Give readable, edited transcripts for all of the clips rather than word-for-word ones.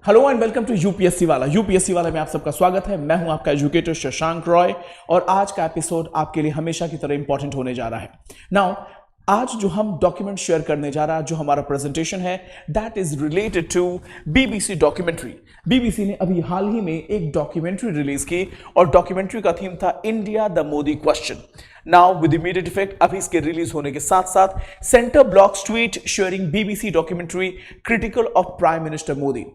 Hello and welcome to UPSC वाला। UPSC वाला में आप सबका स्वागत है। मैं हूं आपका एजुकेटर शशांक रॉय और आज का एपिसोड आपके लिए हमेशा की तरह इंपॉर्टेंट होने जा रहा है। नाउ आज जो हम डॉक्यूमेंट शेयर करने जा रहा है, जो हमारा प्रेजेंटेशन है, that is related to BBC documentary. BBC ने अभी हाल ही में एक डॉक्यूमेंट्री रिलीज की और डॉक्यूमेंट्री का थीम था India the Modi question. Now with immediate effect अभी इसके रिलीज होने के साथ साथ centre blocks tweet sharing BBC documentary critical of prime minister Modi.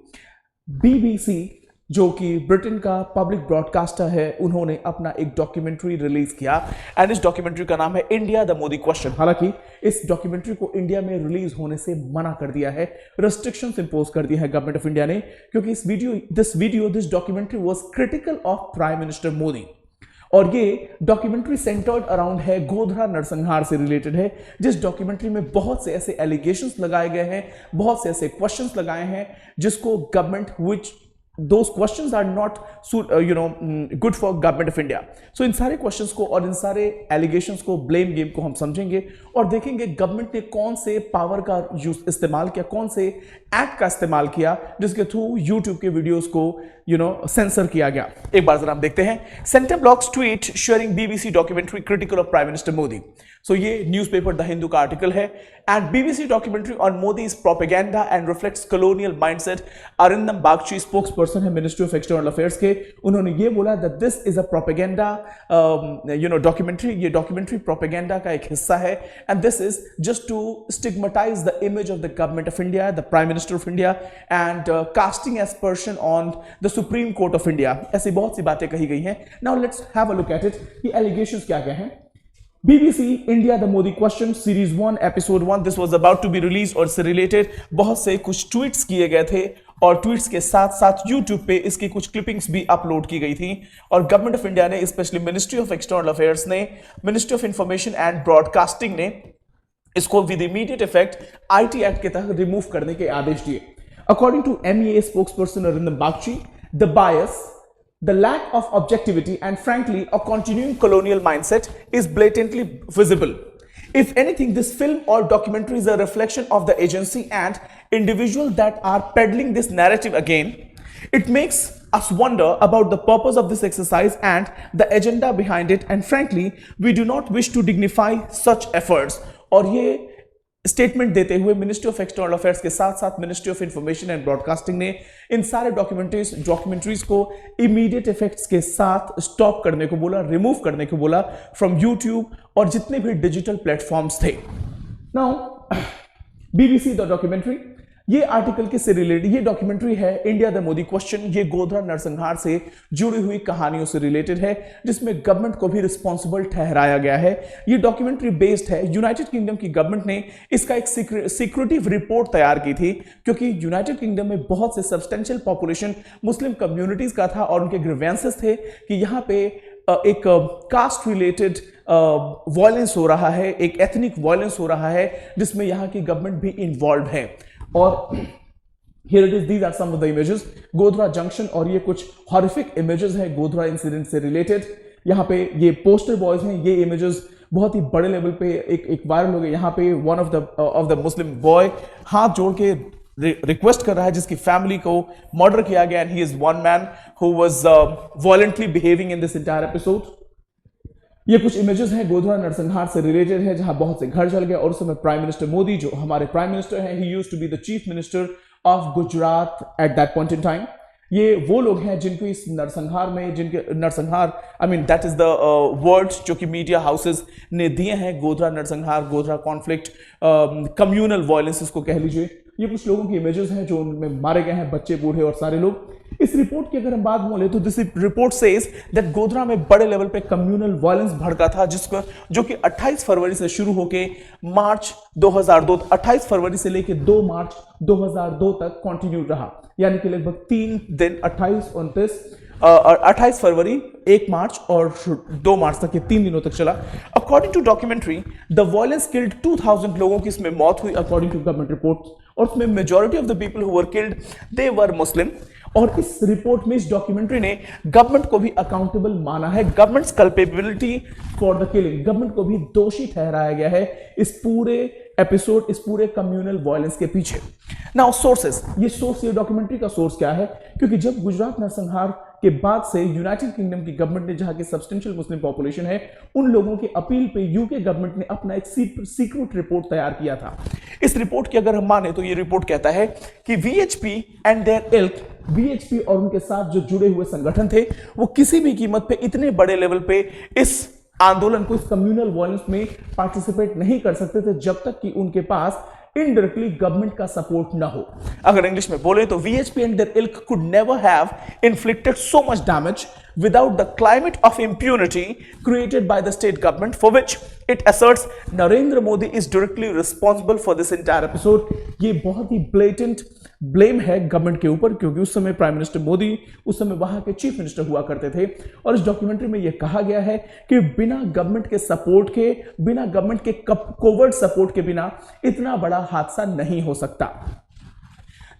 BBC जो कि ब्रिटेन का पब्लिक ब्रॉडकास्टर है, उन्होंने अपना एक डॉक्यूमेंट्री रिलीज किया एंड इस डॉक्यूमेंट्री का नाम है इंडिया द मोदी क्वेश्चन। हालांकि इस डॉक्यूमेंट्री को इंडिया में रिलीज होने से मना कर दिया है, रिस्ट्रिक्शंस इंपोज कर दिया है गवर्नमेंट ऑफ इंडिया ने, क्योंकि this documentary was critical of prime minister Modi. और ये डॉक्यूमेंट्री सेंटर्ड अराउंड है गोधरा नरसंहार से रिलेटेड है, जिस डॉक्यूमेंट्री में बहुत से ऐसे एलिगेशंस लगाए गए हैं, बहुत से ऐसे क्वेश्चंस लगाए हैं जिसको government which those questions are not good for government of India. So इन सारे क्वेश्चंस को और इन सारे एलिगेशंस को, ब्लेम गेम को हम समझेंगे और देखेंगे गवर्नमेंट ने कौन से पावर का इस्तेमाल किया, कौन से एक्ट का इस्तेमाल किया जिसके थ्रू यूट्यूब के वीडियोस को सेंसर किया गया। एक बार जरा हम देखते हैं। Centre blocks tweet sharing BBC documentary critical of prime minister Modi. So ये न्यूज़पेपर द हिंदू का आर्टिकल है। And BBC documentary on Modi is propaganda and reflects colonial mindset. Arindam Bagchi spokesperson है मिनिस्ट्री ऑफ एक्सटर्नल अफेयर्स के, उन्होंने ये बोला that this is a propaganda documentary. ये documentary propaganda का एक हिस्सा है and this is just to stigmatise the image of the government of India, the prime minister of India and casting aspersion on the supreme court of India. ऐसी बहुत सी बातें कही गई हैं। Now let's have a look at it कि allegations क्या क्या हैं। BBC India the Modi Question Series 1 Episode 1 this was about to be released और इससे रिलेटेड बहुत से कुछ ट्वीट्स किए गए थे और ट्वीट्स के साथ साथ YouTube पे इसकी कुछ क्लिपिंग्स भी अपलोड की गई थी और गवर्नमेंट ऑफ इंडिया ने, specially ministry of external affairs ने, ministry of information and broadcasting ने इसको with immediate effect IT act के तहत रिमूव करने के आदेश दिए। According to MEA spokesperson Arindam Bagchi, the bias, the lack of objectivity and frankly a continuing colonial mindset is blatantly visible. If anything, this film or documentary is a reflection of the agency and individuals that are peddling this narrative again. It makes us wonder about the purpose of this exercise and the agenda behind it, and frankly we do not wish to dignify such efforts. और ये statement देते हुए ministry of external affairs के साथ साथ ministry of information and broadcasting ने इन सारे documentaries को इमीडिएट इफेक्ट्स के साथ स्टॉप करने को बोला, रिमूव करने को बोला फ्रॉम यूट्यूब और जितने भी डिजिटल प्लेटफॉर्म्स थे। नाउ बीबीसी द डॉक्यूमेंट्री, ये आर्टिकल किससे रिलेटेड, ये डॉक्यूमेंट्री है इंडिया द मोदी क्वेश्चन। ये गोधरा नरसंहार से जुड़ी हुई कहानियों से रिलेटेड है जिसमें गवर्नमेंट को भी रिस्पॉन्सिबल ठहराया गया है। ये डॉक्यूमेंट्री बेस्ड है, यूनाइटेड किंगडम की गवर्नमेंट ने इसका एक सीक्रेटिव रिपोर्ट तैयार की थी क्योंकि यूनाइटेड किंगडम में बहुत से सब्सटेंशियल पॉपुलेशन मुस्लिम कम्युनिटीज का था और उनके ग्रीवेंसेस थे कि यहाँ पे एक कास्ट रिलेटेड वायलेंस हो रहा है, एक एथनिक वायलेंस हो रहा है जिसमें यहाँ की गवर्नमेंट भी इन्वॉल्व है। और here it is, these are some of the images, Godhra junction, और ये कुछ हॉरिफिक इमेजेस हैं गोधरा इंसिडेंट से रिलेटेड। यहाँ पे ये पोस्टर बॉयज हैं, ये इमेजेस बहुत ही बड़े लेवल पे एक वायरल हो गए। यहाँ पे one of the Muslim boy हाथ जोड़ के रिक्वेस्ट कर रहा है जिसकी फैमिली को मर्डर किया गया and he is one man who was voluntarily behaving in this entire episode. ये कुछ इमेजेस हैं गोधरा नरसंहार से रिलेटेड है जहां बहुत से घर जल गए और उस समय प्राइम मिनिस्टर मोदी, जो हमारे प्राइम मिनिस्टर हैं, he used to be the chief minister of Gujarat at that point in time. ये वो लोग हैं जिनको इस नरसंहार में, जिनके नरसंहार, I mean that is the words जो कि मीडिया हाउसेस ने दिए हैं, गोधरा नरसंहार, गोधरा कॉन्फ्लिक्ट, कम्युनल वायलेंस इसको कह लीजिए। ये कुछ लोगों की इमेजेस हैं जो उनमें मारे गए हैं, बच्चे, बूढ़े और सारे लोग। इस रिपोर्ट की अगर हम बात बोले तो this report says that Godhra में बड़े लेवल पे कम्युनल वायलेंस भड़का था जिसको जो कि 28 फरवरी से शुरू होके मार्च 2002, 28 फरवरी से लेके 2 मार्च 2002 तक कंटिन्यू रहा, यानी कि लगभग 3 दिन, 28, 29 और 28 फरवरी, 1 मार्च और 2 मार्च तक, ये 3 दिनों तक चला। According to documentary the violence killed 2000 लोगों की इसमें मौत हुई अकॉर्डिंग टू गवर्नमेंट रिपोर्ट, और उसमें majority of the people who were killed they were Muslim. और इस रिपोर्ट में, इस डॉक्यूमेंट्री ने गवर्नमेंट को भी अकाउंटेबल माना है, governments culpability for the killing, government को भी दोषी ठहराया गया है इस पूरे एपिसोड इस पूरे कम्युनल वायलेंस के पीछे। नाउ सोर्सेस, ये डॉक्यूमेंट्री का सोर्स क्या है, क्योंकि जब गुजरात नरसंहार के बाद से यूनाइटेड किंगडम की गवर्नमेंट ने, जहां की सब्सटेंशियल मुस्लिम पॉपुलेशन है, उन लोगों के अपील पे यूके गवर्नमेंट ने अपना एक सीक्रेट रिपोर्ट तैयार किया था। इस रिपोर्ट की अगर हम माने तो ये रिपोर्ट कहता है कि वीएचपी एंड देयर इल्क, वीएचपी और उनके साथ जो जुड़े हुए संगठन थे, वो किसी भी कीमत पे इतने बड़े लेवल पे इस आंदोलन को, इस कम्युनल वायलेंस में पार्टिसिपेट नहीं कर सकते थे जब तक कि उनके पास इनडायरेक्टली गवर्नमेंट का सपोर्ट ना हो। अगर इंग्लिश में बोले तो VHP and their ilk could never have inflicted so much damage without the climate of impunity created by the state government, for which it asserts Narendra Modi is directly responsible for this entire episode। ये बहुत ही blatant blame है government के ऊपर, क्योंकि उस समय prime minister Modi उस समय वहां के चीफ मिनिस्टर हुआ करते थे। और इस डॉक्यूमेंट्री में यह कहा गया है कि बिना गवर्नमेंट के सपोर्ट के, बिना गवर्नमेंट के कोवर्ट सपोर्ट के बिना इतना बड़ा हादसा नहीं हो सकता।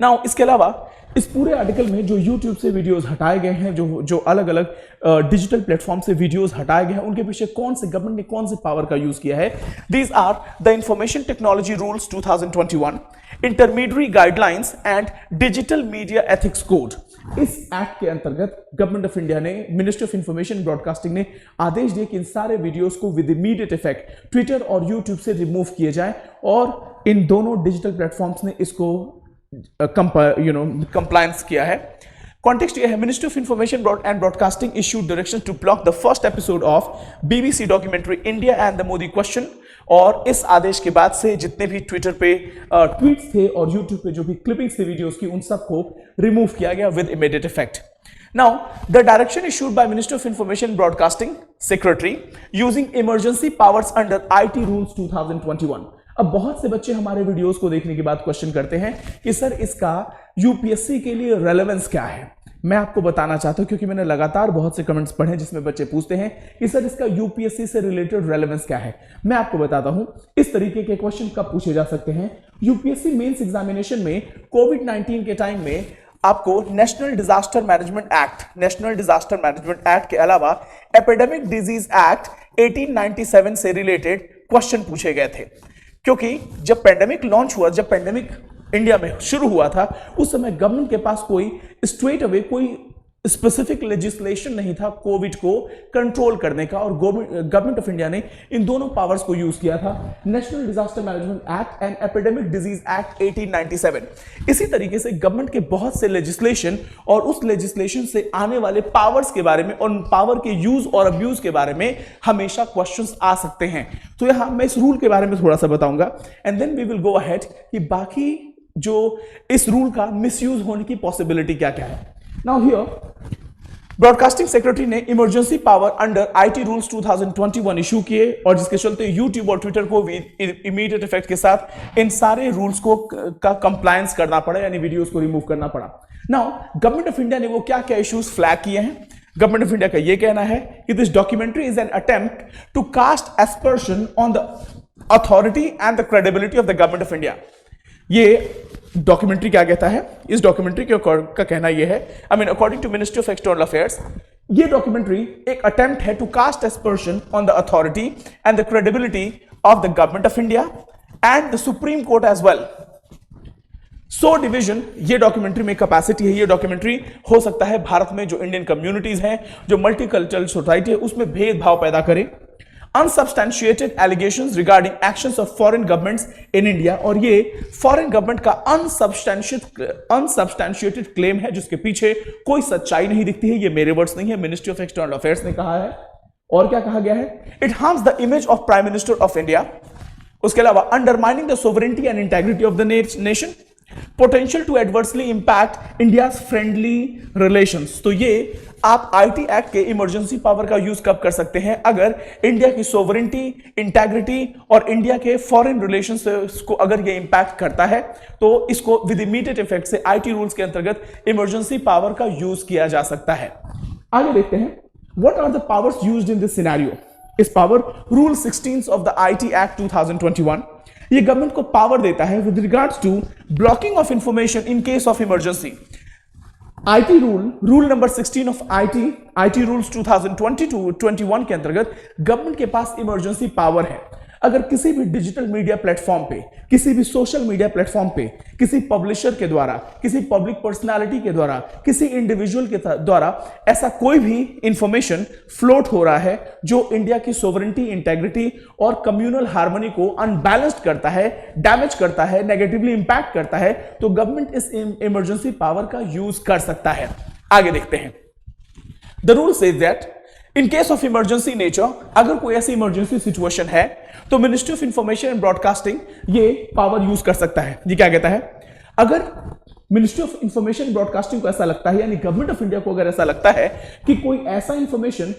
नाउ इसके अलावा इस पूरे आर्टिकल में जो YouTube से वीडियोस हटाए गए हैं, जो अलग अलग डिजिटल प्लेटफॉर्म से वीडियोस हटाए गए हैं, उनके पीछे कौन से गवर्नमेंट ने कौन से पावर का यूज किया है। These are the information technology rules 2021, intermediary guidelines and digital media ethics code. इस एक्ट के अंतर्गत गवर्नमेंट ऑफ इंडिया ने, मिनिस्ट्री ऑफ इंफॉर्मेशन ब्रॉडकास्टिंग ने आदेश दिए कि इन सारे वीडियोस को विद इमीडिएट इफेक्ट ट्विटर और यूट्यूब से रिमूव किए जाए, और इन दोनों डिजिटल प्लेटफॉर्म्स ने इसको कंप्लायंस किया है। कॉन्टेक्स्ट ये है, ministry of information and broadcasting issued direction to block the first episode of BBC documentary India and the Modi question. और इस आदेश के बाद से जितने भी ट्विटर पे ट्वीट्स थे और यूट्यूब पे जो भी क्लिपिंग्स थे वीडियोस की, उन सबको रिमूव किया गया with immediate effect. Now, the direction issued by Ministry of Information Broadcasting Secretary using emergency powers under IT Rules 2021। अब बहुत से बच्चे हमारे वीडियोस को देखने के बाद क्वेश्चन करते हैं कि सर इसका यूपीएससी के लिए रेलेवेंस क्या है। मैं आपको बताना चाहता हूं, क्योंकि मैंने लगातार बहुत से कमेंट्स पढ़े जिसमें बच्चे पूछते हैं कि सर इसका यूपीएससी से रिलेटेड रेलेवेंस क्या है। मैं आपको बताता हूं इस तरीके के क्वेश्चन कब पूछे जा सकते हैं। यूपीएससी मेंस एग्जामिनेशन में कोविड-19 के टाइम में आपको नेशनल डिजास्टर मैनेजमेंट एक्ट के अलावा एपिडेमिक डिजीज एक्ट 1897 से रिलेटेड क्वेश्चन पूछे गए थे, क्योंकि जब पेंडेमिक लॉन्च हुआ, जब पेंडेमिक इंडिया में शुरू हुआ था, उस समय गवर्नमेंट के पास कोई स्ट्रेट अवे कोई स्पेसिफिक लेजिस्लेशन नहीं था कोविड को कंट्रोल करने का, और गवर्नमेंट ऑफ इंडिया ने इन दोनों पावर्स को यूज किया था, national disaster management act and epidemic disease act 1897। इसी तरीके से गवर्नमेंट के बहुत से लेजिस्लेशन और उस लेजिस्लेशन से आने वाले पावर्स के बारे में और उन पावर के यूज और अब्यूज के बारे में हमेशा क्वेश्चंस आ सकते हैं। तो यहां मैं इस रूल के बारे में थोड़ा सा बताऊंगा and then we will go ahead कि बाकी जो इस रूल का मिसयूज होने की पॉसिबिलिटी क्या क्या है। Now here, ब्रॉडकास्टिंग सेक्रेटरी ने emergency power under IT rules 2021 issue किए, और जिसके चलते यूट्यूब और ट्विटर को इमीडिएट इफेक्ट के साथ इन सारे रूल्स को का कंप्लायंस करना पड़ा, यानी वीडियोस को रिमूव करना पड़ा। नाउ गवर्नमेंट ऑफ इंडिया ने वो क्या क्या इश्यूज फ्लैग किए हैं। गवर्नमेंट ऑफ इंडिया का ये कहना है कि this documentary is an attempt to cast aspersion on the authority and the credibility of the government of India. ये डॉक्यूमेंट्री क्या कहता है, इस डॉक्यूमेंट्री का कहना यह है, I mean according to ministry of external affairs, ये डॉक्यूमेंट्री एक अटेम्प्ट है to cast aspersion on the authority and the credibility of the government of India and the supreme court as well. So division ये documentary में capacity है। ये documentary हो सकता है भारत में जो इंडियन कम्युनिटीज हैं, जो मल्टीकल्चरल सोसाइटी है, उसमें भेदभाव पैदा करे। Unsubstantiated allegations regarding actions of foreign governments in India, और ये फॉरेन गवर्नमेंट का अनसब्सटैंशिएटेड क्लेम है जिसके पीछे कोई सच्चाई नहीं दिखती है। ये मेरे वर्ड्स नहीं है, मिनिस्ट्री ऑफ एक्सटर्नल अफेयर्स ने कहा है। और क्या कहा गया है, it harms the image of prime minister of India. उसके अलावा undermining the sovereignty and integrity of the nation, potential to adversely impact India friendly relations. तो ये आप आईटी एक्ट के इमरजेंसी पावर का यूज कब कर सकते हैं, अगर इंडिया की सोवरेनिटी, इंटेग्रिटी और इंडिया के फॉरेन रिलेशंस को अगर ये इंपैक्ट करता है, तो इसको विद इमीडिएट इफेक्ट से आईटी रूल्स के अंतर्गत इमरजेंसी पावर का यूज किया जा सकता है। आगे देखते हैं, what are the powers used in this scenario. इस power rule 16 of the IT act 2021 ये गवर्नमेंट को पावर देता है with regards to blocking of information in case of emergency. IT rule number 16 of IT rules 2022-21 के अंतर्गत government के पास emergency power है। अगर किसी भी डिजिटल मीडिया प्लेटफॉर्म पे, किसी भी सोशल मीडिया प्लेटफॉर्म पे, किसी पब्लिशर के द्वारा, किसी पब्लिक पर्सनालिटी के द्वारा, किसी इंडिविजुअल के द्वारा ऐसा कोई भी इंफॉर्मेशन फ्लोट हो रहा है जो इंडिया की सोवरेंटी, इंटेग्रिटी और कम्युनल हार्मनी को अनबैलेंस्ड करता है, डैमेज करता है, नेगेटिवली इंपैक्ट करता है, तो गवर्नमेंट इस इमरजेंसी पावर का यूज कर सकता है। आगे देखते हैं। The rule says that in case of emergency nature, अगर कोई ऐसी इमरजेंसी सिचुएशन है तो ministry of information and broadcasting ये पावर यूज कर सकता है। ये क्या कहता है? अगर ministry of information and broadcasting को ऐसा लगता है, यानी गवर्नमेंट ऑफ इंडिया को अगर ऐसा लगता है कि कोई ऐसा इंफॉर्मेशन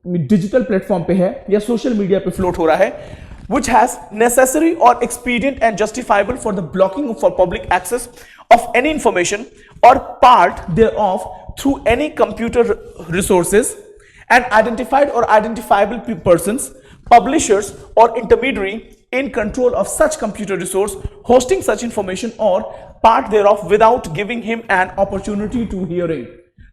डिजिटल प्लेटफॉर्म पे है या सोशल मीडिया पे फ्लोट हो रहा है which has necessary or expedient and justifiable for the blocking for public access of any information or part thereof through any computer resources and identified or identifiable persons, publishers or intermediary in control of such computer resource hosting such information or part thereof without giving him an opportunity to hearing।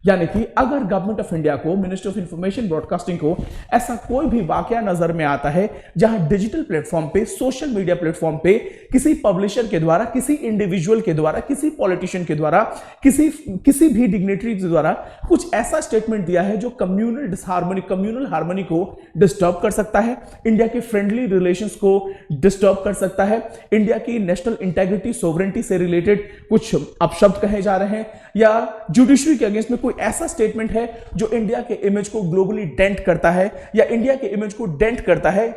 यानी कि अगर government of India को, ministry of information broadcasting को ऐसा कोई भी वाकया नजर में आता है जहां डिजिटल प्लेटफॉर्म पे, सोशल मीडिया प्लेटफॉर्म पे किसी पब्लिशर के द्वारा, किसी इंडिविजुअल के द्वारा, किसी पॉलिटिशियन के द्वारा, किसी भी डिग्नेटरी के द्वारा कुछ ऐसा स्टेटमेंट दिया है जो कम्युनल हार्मनी को डिस्टर्ब कर सकता है, इंडिया के फ्रेंडली रिलेशंस को डिस्टर्ब कर सकता है, इंडिया की नेशनल इंटेग्रिटी, सोवरेंटी से रिलेटेड कुछ अपशब्द कहे जा रहे हैं, या जुडिशरी के अगेंस्ट में कोई ऐसा स्टेटमेंट है जो इंडिया के इमेज को ग्लोबली डेंट करता है या इंडिया के इमेज को डेंट करता है,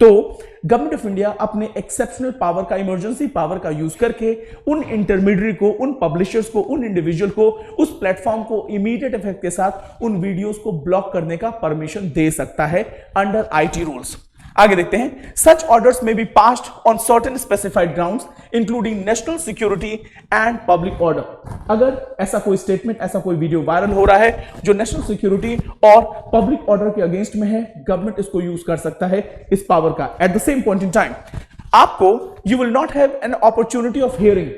तो गवर्नमेंट ऑफ इंडिया अपने एक्सेप्शनल पावर का, इमरजेंसी पावर का यूज करके उन इंटरमीडिएट को, उन पब्लिशर्स को, उन इंडिविजुअल को, उस प्लेटफॉर्म को इमीडिएट इफेक्ट के साथ उन वीडियोस को ब्लॉक करने का परमिशन दे सकता है अंडर आईटी रूल्स। आगे देखते हैं। सच ऑर्डर्स में be passed on certain specified grounds including national security and public order. अगर ऐसा कोई स्टेटमेंट, ऐसा कोई वीडियो वायरल हो रहा है जो नेशनल सिक्योरिटी और पब्लिक ऑर्डर के अगेंस्ट में है, गवर्नमेंट इसको यूज कर सकता है, इस पावर का। At the same point in time आपको, you will not have an opportunity of hearing,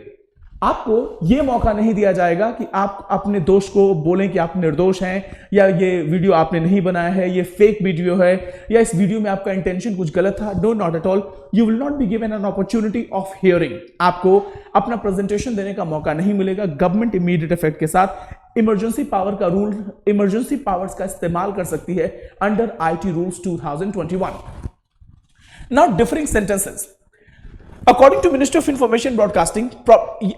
आपको यह मौका नहीं दिया जाएगा कि आप अपने दोष को बोलें कि आप निर्दोष हैं, या ये वीडियो आपने नहीं बनाया है, ये फेक वीडियो है, या इस वीडियो में आपका इंटेंशन कुछ गलत था। No, not at all. You will not be given an opportunity of hearing. आपको अपना प्रेजेंटेशन देने का मौका नहीं मिलेगा। गवर्नमेंट इमीडिएट इफेक्ट के साथ इमरजेंसी पावर का रूल, इमरजेंसी पावर्स का इस्तेमाल कर सकती है under IT rules 2021। Now differing sentences. According to Ministry of Information Broadcasting,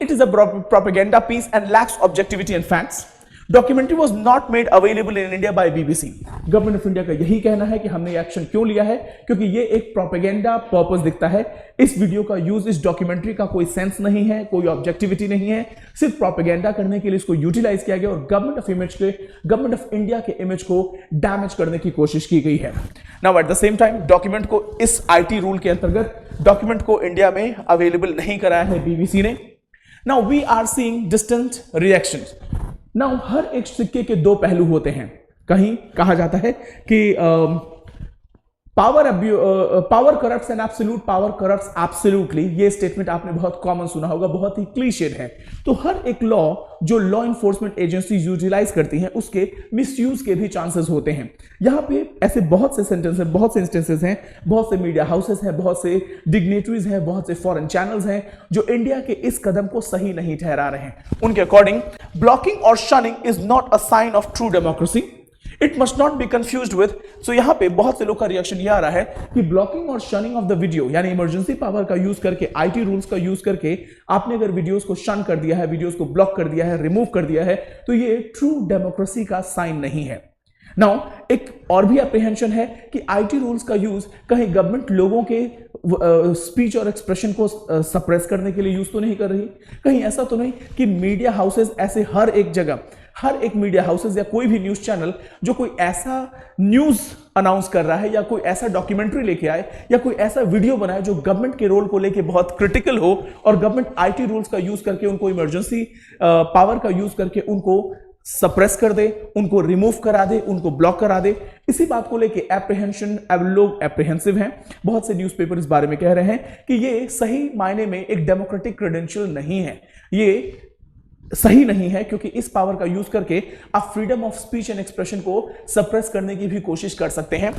it is a propaganda piece and lacks objectivity and facts. Documentary was not made available in India by BBC. Government of India का यही कहना है कि हमने ये action क्यों लिया है, क्योंकि ये एक प्रोपेगेंडा पर्पस दिखता है। इस वीडियो का यूज, इस डॉक्यूमेंट्री का कोई सेंस नहीं है, कोई ऑब्जेक्टिविटी नहीं है, सिर्फ प्रोपेगेंडा करने के लिए इसको यूटिलाइज किया गया और गवर्नमेंट ऑफ इंडिया के इमेज को डैमेज करने की कोशिश की गई है। Now at the same time document को, इस आईटी रूल के अंतर्गत डॉक्यूमेंट को इंडिया में अवेलेबल नहीं कराया है बीबीसी ने। Now we are seeing distant reactions. Now हर एक सिक्के के दो पहलू होते हैं। कहीं कहा जाता है कि power corrupts and absolute power corrupts absolutely. ये स्टेटमेंट आपने बहुत कॉमन सुना होगा, बहुत ही क्लीशेड है। तो हर एक लॉ जो लॉ इन्फोर्समेंट एजेंसी यूटिलाइज करती हैं, उसके मिसयूज के भी चांसेस होते हैं। यहां पे ऐसे बहुत से सेंटेंसेस, बहुत से इंस्टेंसेस हैं, बहुत से मीडिया हाउसेस हैं, बहुत से डिग्नेटरीज हैं, बहुत से फॉरेन चैनल्स हैं जो इंडिया के इस कदम को सही नहीं ठहरा रहे हैं। उनके अकॉर्डिंग ब्लॉकिंग और shunning is not a sign of true democracy, it must not be confused with. So यहां पे बहुत से लोग का रिएक्शन यह आ रहा है कि ब्लॉकिंग और शनिंग ऑफ द वीडियो, यानी इमरजेंसी पावर का यूज करके, आईटी रूल्स का यूज करके आपने अगर वीडियोस को शन कर दिया है, वीडियोस को ब्लॉक कर दिया है, रिमूव कर दिया है, तो ये ट्रू डेमोक्रेसी का साइन नहीं है। नाउ एक और भी अप्रीहेंशन है कि आईटी रूल्स का यूज कहीं गवर्नमेंट लोगों के स्पीच और एक्सप्रेशन को सप्रेस करने के लिए यूज तो नहीं कर रही, कहीं ऐसा तो नहीं कि मीडिया हाउसेस ऐसे हर एक जगह, हर एक मीडिया हाउसेस या कोई भी न्यूज चैनल जो कोई ऐसा न्यूज अनाउंस कर रहा है या कोई ऐसा डॉक्यूमेंट्री लेके आए या कोई ऐसा वीडियो बनाए जो गवर्नमेंट के रोल को लेके बहुत क्रिटिकल हो और गवर्नमेंट आईटी रूल्स का यूज करके, उनको इमरजेंसी पावर का यूज करके उनको सप्रेस कर दे, उनको रिमूव करा दे, उनको ब्लॉक करा दे। इसी बात को लेके एप्रीहेंशन, लोग एप्रीहेंसिव हैं। बहुत से न्यूज़पेपर इस बारे में कह रहे हैं कि ये सही मायने में एक डेमोक्रेटिक क्रेडेंशियल नहीं है। ये सही नहीं है, क्योंकि इस पावर का यूज करके आप freedom of speech and expression को सप्रेस करने की भी कोशिश कर सकते हैं।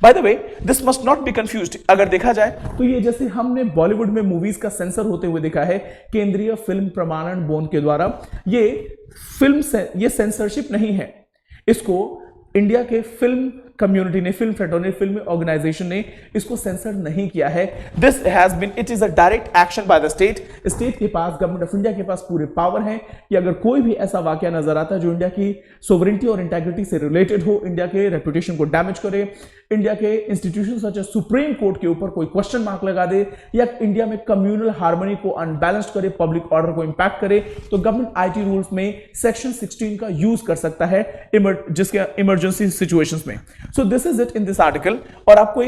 By the way, this must not be confused. अगर देखा जाए तो ये जैसे हमने बॉलीवुड में मूवीज का सेंसर होते हुए देखा है केंद्रीय फिल्म प्रमाणन बोर्ड के द्वारा, ये फिल्म से ये सेंसरशिप नहीं है। इसको इंडिया के फिल्म कम्युनिटी ने, फिल्म फेडरेशन, फिल्म ऑर्गेनाइजेशन ने इसको सेंसर नहीं किया है। This has been, it is a direct action by the state. State के पास, गवर्नमेंट ऑफ इंडिया के पास पूरे पावर हैं कि अगर कोई भी ऐसा वाकया नजर आता है जो इंडिया की सोवरेनिटी और इंटेग्रिटी से रिलेटेड हो, इंडिया के रेपुटेशन को डैमेज करे, इंडिया के institution such as supreme court के ऊपर कोई क्वेश्चन मार्क लगा दे, या इंडिया में कम्युनल हार्मनी को अनबैलेंस्ड करे, पब्लिक ऑर्डर को इंपैक्ट करे, तो गवर्नमेंट आईटी रूल्स में सेक्शन 16 का यूज कर सकता है जिसके इमरजेंसी सिचुएशंस में। सो this is it in this article. और आपको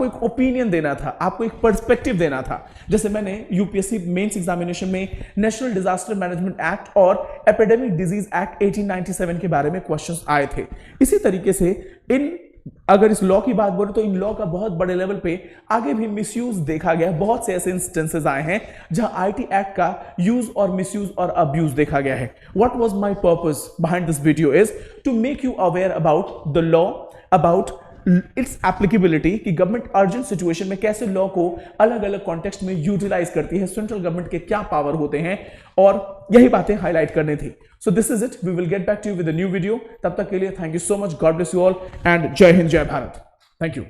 एक ओपिनियन देना था, आपको एक पर्सपेक्टिव देना था। जैसे मैंने यूपीएससी मेंस एग्जामिनेशन में नेशनल डिजास्टर मैनेजमेंट एक्ट और एपिडेमिक डिजीज एक्ट 1897 के बारे में क्वेश्चंस आए थे, इसी तरीके से अगर इस लॉ की बात बोले तो इन लॉ का बहुत बड़े लेवल पे आगे भी मिसयूज देखा गया है। बहुत से ऐसे इंस्टेंसेस आए हैं जहां आईटी एक्ट का यूज और मिसयूज और अब्यूज देखा गया है। What was my purpose behind this video is to make you aware about the law, about its applicability, कि गवर्नमेंट अर्जेंट सिचुएशन में कैसे लॉ को अलग अलग कॉन्टेक्स्ट में यूटिलाइज करती है, सेंट्रल गवर्नमेंट के क्या पावर होते हैं, और यही बातें हाईलाइट करनी थी। So this is it, we will get back to you with a new video. तब तक के लिए thank you so much, god bless you all and जय हिंद, जय भारत। Thank you.